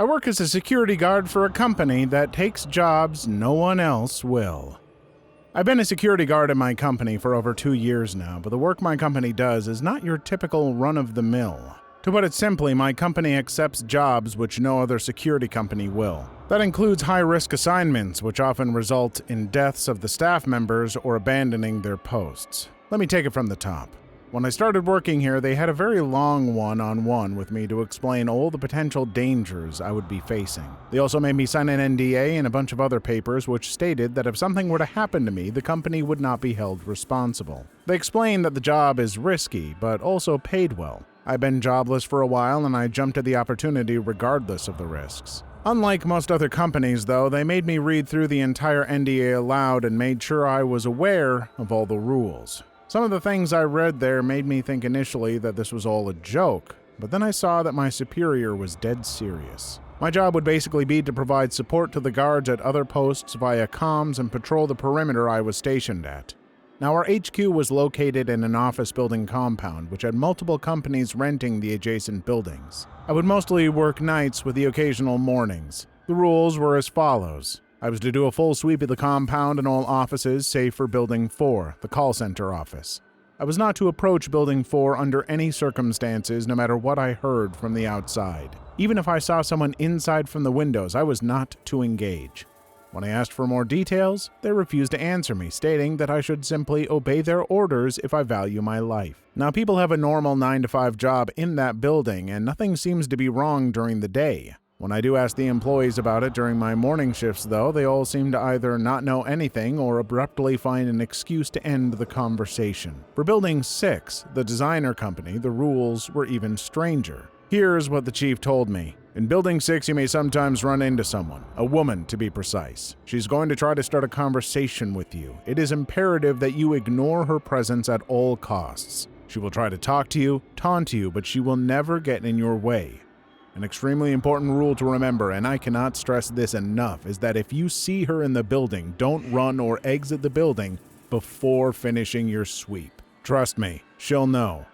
I work as a security guard for a company that takes jobs no one else will. I've been a security guard at my company for over 2 years now, but the work my company does is not your typical run-of-the-mill. To put it simply, my company accepts jobs which no other security company will. That includes high-risk assignments, which often result in deaths of the staff members or abandoning their posts. Let me take it from the top. When I started working here, they had a very long one-on-one with me to explain all the potential dangers I would be facing. They also made me sign an NDA and a bunch of other papers which stated that if something were to happen to me, the company would not be held responsible. They explained that the job is risky, but also paid well. I've been jobless for a while and I jumped at the opportunity regardless of the risks. Unlike most other companies, though, they made me read through the entire NDA aloud and made sure I was aware of all the rules. Some of the things I read there made me think initially that this was all a joke, but then I saw that my superior was dead serious. My job would basically be to provide support to the guards at other posts via comms and patrol the perimeter I was stationed at. Now, our HQ was located in an office building compound, which had multiple companies renting the adjacent buildings. I would mostly work nights with the occasional mornings. The rules were as follows. I was to do a full sweep of the compound and all offices save for Building 4, the call center office. I was not to approach Building 4 under any circumstances, no matter what I heard from the outside. Even if I saw someone inside from the windows, I was not to engage. When I asked for more details, they refused to answer me, stating that I should simply obey their orders if I value my life. Now, people have a normal 9-to-5 job in that building, and nothing seems to be wrong during the day. When I do ask the employees about it during my morning shifts, though, they all seem to either not know anything or abruptly find an excuse to end the conversation. For Building 6, the designer company, the rules were even stranger. Here's what the chief told me. In Building 6, you may sometimes run into someone, a woman to be precise. She's going to try to start a conversation with you. It is imperative that you ignore her presence at all costs. She will try to talk to you, taunt you, but she will never get in your way. An extremely important rule to remember, and I cannot stress this enough, is that if you see her in the building, don't run or exit the building before finishing your sweep. Trust me, she'll know.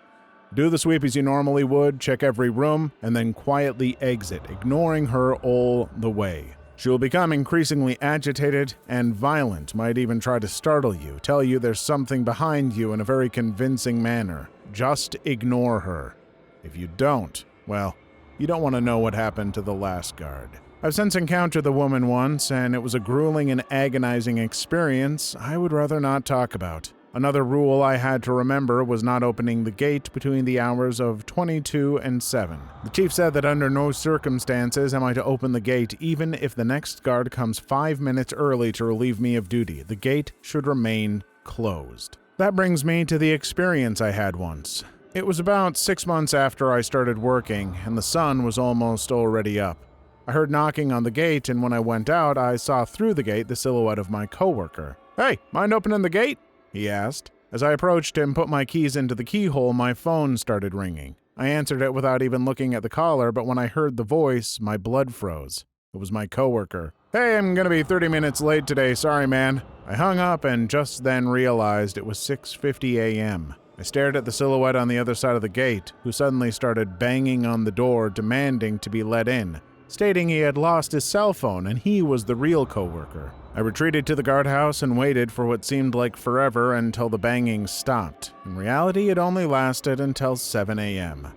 Do the sweep as you normally would, check every room, and then quietly exit, ignoring her all the way. She will become increasingly agitated and violent, might even try to startle you, tell you there's something behind you in a very convincing manner. Just ignore her. If you don't, well, you don't want to know what happened to the last guard. I've since encountered the woman once, and it was a grueling and agonizing experience I would rather not talk about. Another rule I had to remember was not opening the gate between the hours of 22 and 7. The chief said that under no circumstances am I to open the gate even if the next guard comes 5 minutes early to relieve me of duty. The gate should remain closed. That brings me to the experience I had once. It was about 6 months after I started working, and the sun was almost already up. I heard knocking on the gate, and when I went out, I saw through the gate the silhouette of my coworker. "Hey, mind opening the gate?" he asked. As I approached him, put my keys into the keyhole, my phone started ringing. I answered it without even looking at the caller, but when I heard the voice, my blood froze. It was my coworker. "Hey, I'm gonna be 30 minutes late today, sorry man." I hung up and just then realized it was 6:50 a.m. I stared at the silhouette on the other side of the gate, who suddenly started banging on the door, demanding to be let in, stating he had lost his cell phone and he was the real coworker. I retreated to the guardhouse and waited for what seemed like forever until the banging stopped. In reality, it only lasted until 7 a.m.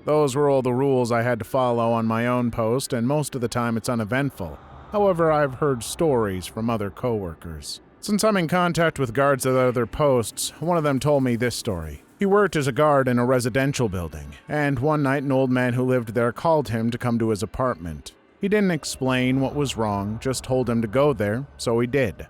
Those were all the rules I had to follow on my own post, and most of the time it's uneventful. However, I've heard stories from other coworkers. Since I'm in contact with guards at other posts, one of them told me this story. He worked as a guard in a residential building, and one night an old man who lived there called him to come to his apartment. He didn't explain what was wrong, just told him to go there, so he did.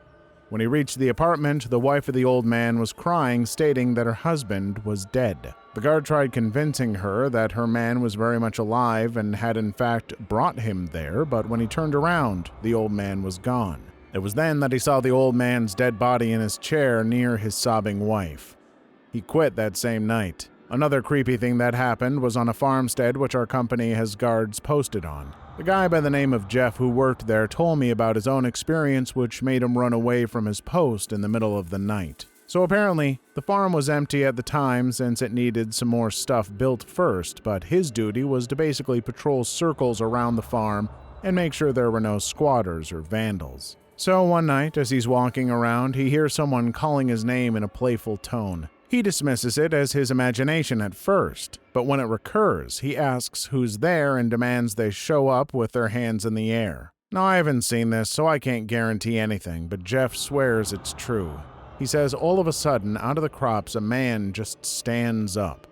When he reached the apartment, the wife of the old man was crying, stating that her husband was dead. The guard tried convincing her that her man was very much alive and had in fact brought him there, but when he turned around, the old man was gone. It was then that he saw the old man's dead body in his chair near his sobbing wife. He quit that same night. Another creepy thing that happened was on a farmstead which our company has guards posted on. The guy by the name of Jeff who worked there told me about his own experience which made him run away from his post in the middle of the night. So apparently, the farm was empty at the time since it needed some more stuff built first, but his duty was to basically patrol circles around the farm and make sure there were no squatters or vandals. So one night, as he's walking around, he hears someone calling his name in a playful tone. He dismisses it as his imagination at first, but when it recurs, he asks who's there and demands they show up with their hands in the air. Now, I haven't seen this, so I can't guarantee anything, but Jeff swears it's true. He says all of a sudden, out of the crops, a man just stands up.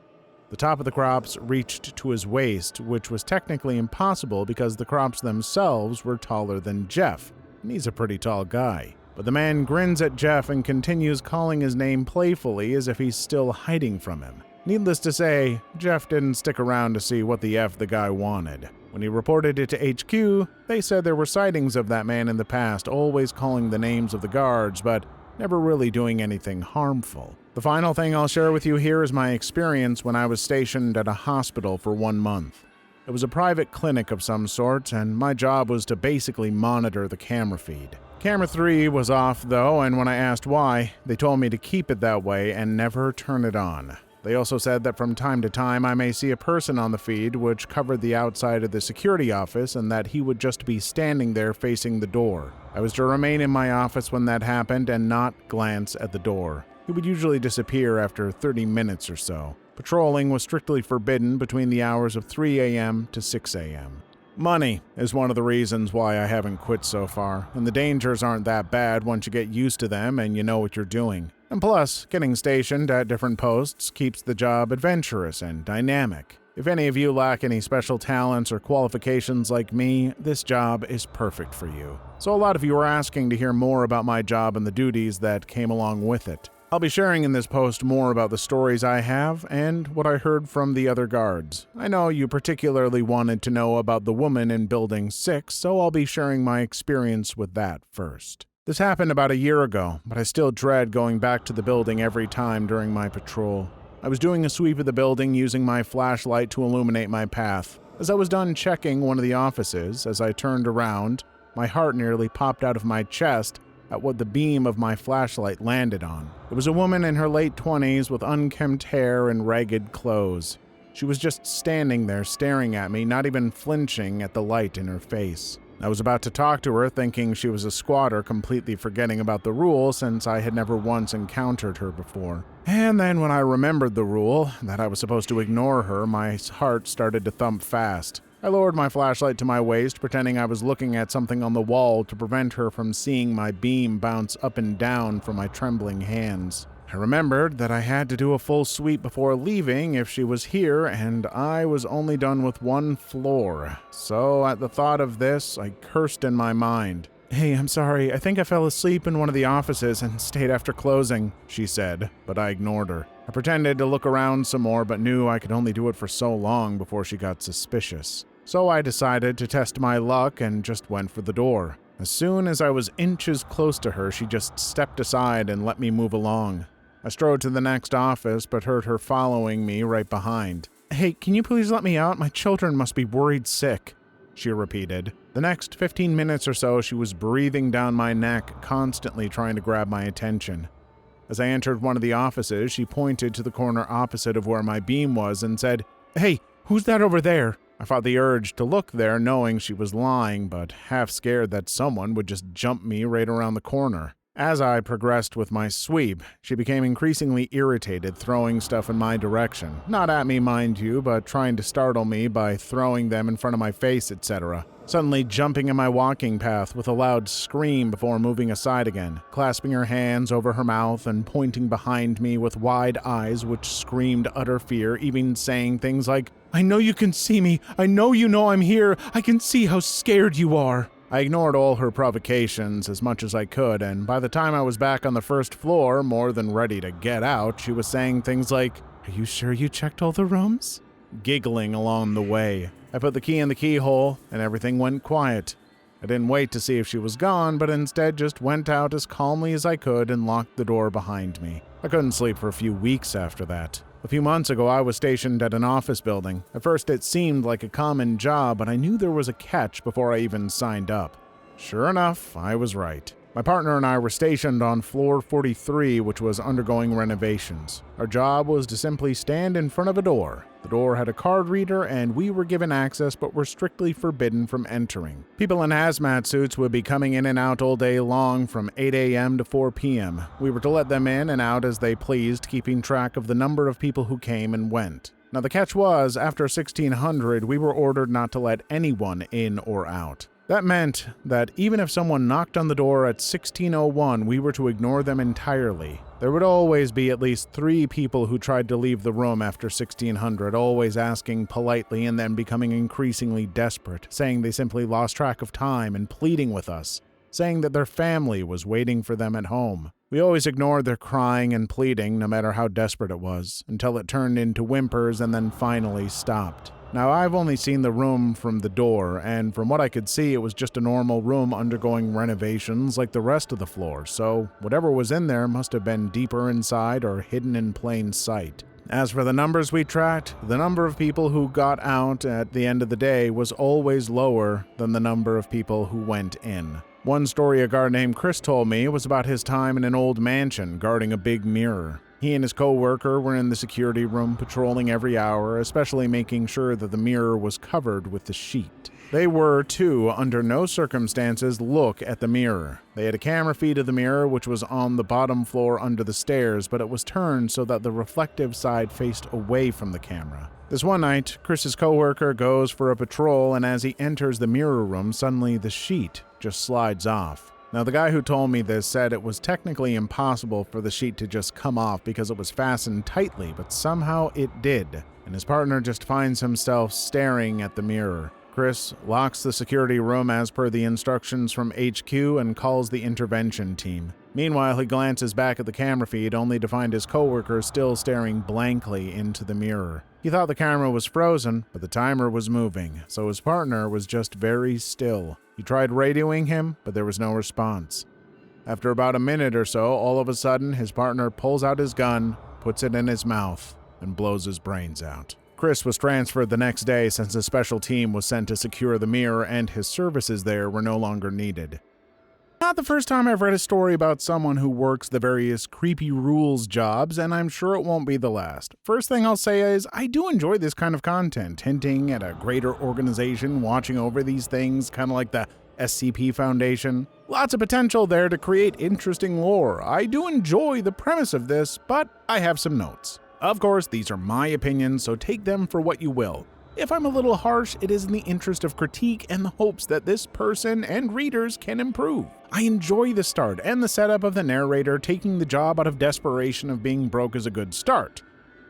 The top of the crops reached to his waist, which was technically impossible because the crops themselves were taller than Jeff, and he's a pretty tall guy. But the man grins at Jeff and continues calling his name playfully as if he's still hiding from him. Needless to say, Jeff didn't stick around to see what the F the guy wanted. When he reported it to HQ, they said there were sightings of that man in the past, always calling the names of the guards, but never really doing anything harmful. The final thing I'll share with you here is my experience when I was stationed at a hospital for 1 month. It was a private clinic of some sort, and my job was to basically monitor the camera feed. Camera 3 was off, though, and when I asked why, they told me to keep it that way and never turn it on. They also said that from time to time I may see a person on the feed which covered the outside of the security office and that he would just be standing there facing the door. I was to remain in my office when that happened and not glance at the door. He would usually disappear after 30 minutes or so. Patrolling was strictly forbidden between the hours of 3 a.m. to 6 a.m. Money is one of the reasons why I haven't quit so far, and the dangers aren't that bad once you get used to them and you know what you're doing. And plus, getting stationed at different posts keeps the job adventurous and dynamic. If any of you lack any special talents or qualifications like me, this job is perfect for you. So a lot of you are asking to hear more about my job and the duties that came along with it. I'll be sharing in this post more about the stories I have and what I heard from the other guards. I know you particularly wanted to know about the woman in Building 6, so I'll be sharing my experience with that first. This happened about a year ago, but I still dread going back to the building every time during my patrol. I was doing a sweep of the building using my flashlight to illuminate my path. As I was done checking one of the offices, as I turned around, my heart nearly popped out of my chest at what the beam of my flashlight landed on. It was a woman in her late 20s with unkempt hair and ragged clothes. She was just standing there staring at me, not even flinching at the light in her face. I was about to talk to her, thinking she was a squatter, completely forgetting about the rule since I had never once encountered her before. And then when I remembered the rule, that I was supposed to ignore her, my heart started to thump fast. I lowered my flashlight to my waist, pretending I was looking at something on the wall to prevent her from seeing my beam bounce up and down from my trembling hands. I remembered that I had to do a full sweep before leaving if she was here, and I was only done with 1 floor. So at the thought of this, I cursed in my mind. "Hey, I'm sorry, I think I fell asleep in one of the offices and stayed after closing," she said, but I ignored her. I pretended to look around some more, but knew I could only do it for so long before she got suspicious. So I decided to test my luck and just went for the door. As soon as I was inches close to her, she just stepped aside and let me move along. I strode to the next office, but heard her following me right behind. "Hey, can you please let me out? My children must be worried sick," she repeated. The next 15 minutes or so, she was breathing down my neck, constantly trying to grab my attention. As I entered one of the offices, she pointed to the corner opposite of where my beam was and said, "Hey, who's that over there?" I fought the urge to look there, knowing she was lying, but half scared that someone would just jump me right around the corner. As I progressed with my sweep, she became increasingly irritated, throwing stuff in my direction. Not at me, mind you, but trying to startle me by throwing them in front of my face, etc. Suddenly jumping in my walking path with a loud scream before moving aside again, clasping her hands over her mouth and pointing behind me with wide eyes which screamed utter fear, even saying things like, "I know you can see me. I know you know I'm here. I can see how scared you are." I ignored all her provocations as much as I could, and by the time I was back on the first floor, more than ready to get out, she was saying things like, "Are you sure you checked all the rooms?" Giggling along the way. I put the key in the keyhole, and everything went quiet. I didn't wait to see if she was gone, but instead just went out as calmly as I could and locked the door behind me. I couldn't sleep for a few weeks after that. A few months ago, I was stationed at an office building. At first, it seemed like a common job, but I knew there was a catch before I even signed up. Sure enough, I was right. My partner and I were stationed on floor 43, which was undergoing renovations. Our job was to simply stand in front of a door The door had a card reader, and we were given access but were strictly forbidden from entering. People in hazmat suits would be coming in and out all day long from 8 a.m. to 4 p.m. We were to let them in and out as they pleased, keeping track of the number of people who came and went. Now the catch was, after 1600, we were ordered not to let anyone in or out. That meant that even if someone knocked on the door at 1601, we were to ignore them entirely. There would always be at least 3 people who tried to leave the room after 1600, always asking politely and then becoming increasingly desperate, saying they simply lost track of time and pleading with us, saying that their family was waiting for them at home. We always ignored their crying and pleading, no matter how desperate it was, until it turned into whimpers and then finally stopped. Now, I've only seen the room from the door, and from what I could see, it was just a normal room undergoing renovations like the rest of the floor, so whatever was in there must have been deeper inside or hidden in plain sight. As for the numbers we tracked, the number of people who got out at the end of the day was always lower than the number of people who went in. One story a guard named Chris told me was about his time in an old mansion guarding a big mirror. He and his co-worker were in the security room patrolling every hour, especially making sure that the mirror was covered with the sheet. They were, too, under no circumstances look at the mirror. They had a camera feed of the mirror, which was on the bottom floor under the stairs, but it was turned so that the reflective side faced away from the camera. This one night, Chris's co-worker goes for a patrol, and as he enters the mirror room, suddenly the sheet just slides off. Now, the guy who told me this said it was technically impossible for the sheet to just come off because it was fastened tightly, but somehow it did, and his partner just finds himself staring at the mirror. Chris locks the security room as per the instructions from HQ and calls the intervention team. Meanwhile, he glances back at the camera feed only to find his coworker still staring blankly into the mirror. He thought the camera was frozen, but the timer was moving, so his partner was just very still. He tried radioing him, but there was no response. After about a minute or so, all of a sudden, his partner pulls out his gun, puts it in his mouth, and blows his brains out. Chris was transferred the next day since a special team was sent to secure the mirror and his services there were no longer needed. Not the first time I've read a story about someone who works the various creepy rules jobs, and I'm sure it won't be the last. First thing I'll say is, I do enjoy this kind of content, hinting at a greater organization watching over these things, kind of like the SCP Foundation. Lots of potential there to create interesting lore. I do enjoy the premise of this, but I have some notes. Of course, these are my opinions, so take them for what you will. If I'm a little harsh, it is in the interest of critique and the hopes that this person and readers can improve. I enjoy the start and the setup of the narrator taking the job out of desperation of being broke is a good start.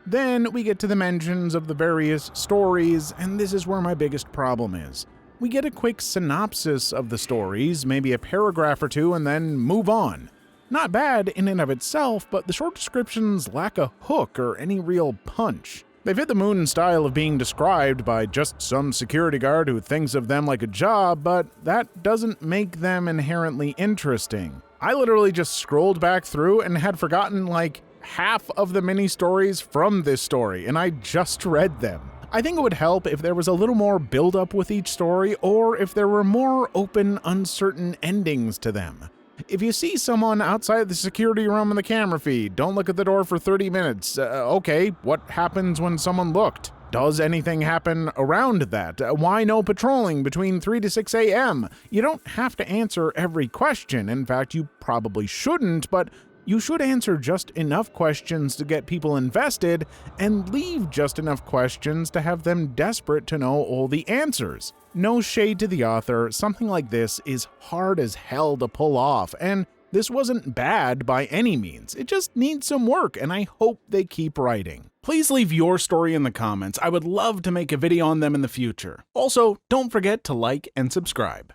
Then we get to the mentions of the various stories, and this is where my biggest problem is. We get a quick synopsis of the stories, maybe a paragraph or two, and then move on. Not bad in and of itself, but the short descriptions lack a hook or any real punch. They fit the moon style of being described by just some security guard who thinks of them like a job, but that doesn't make them inherently interesting. I literally just scrolled back through and had forgotten like half of the mini stories from this story, and I just read them. I think it would help if there was a little more build-up with each story, or if there were more open, uncertain endings to them. If you see someone outside the security room in the camera feed, don't look at the door for 30 minutes. Okay, what happens when someone looked? Does anything happen around that? Why no patrolling between 3 to 6 a.m.? You don't have to answer every question. In fact, you probably shouldn't, but you should answer just enough questions to get people invested and leave just enough questions to have them desperate to know all the answers. No shade to the author, something like this is hard as hell to pull off, and this wasn't bad by any means. It just needs some work, and I hope they keep writing. Please leave your story in the comments. I would love to make a video on them in the future. Also, don't forget to like and subscribe.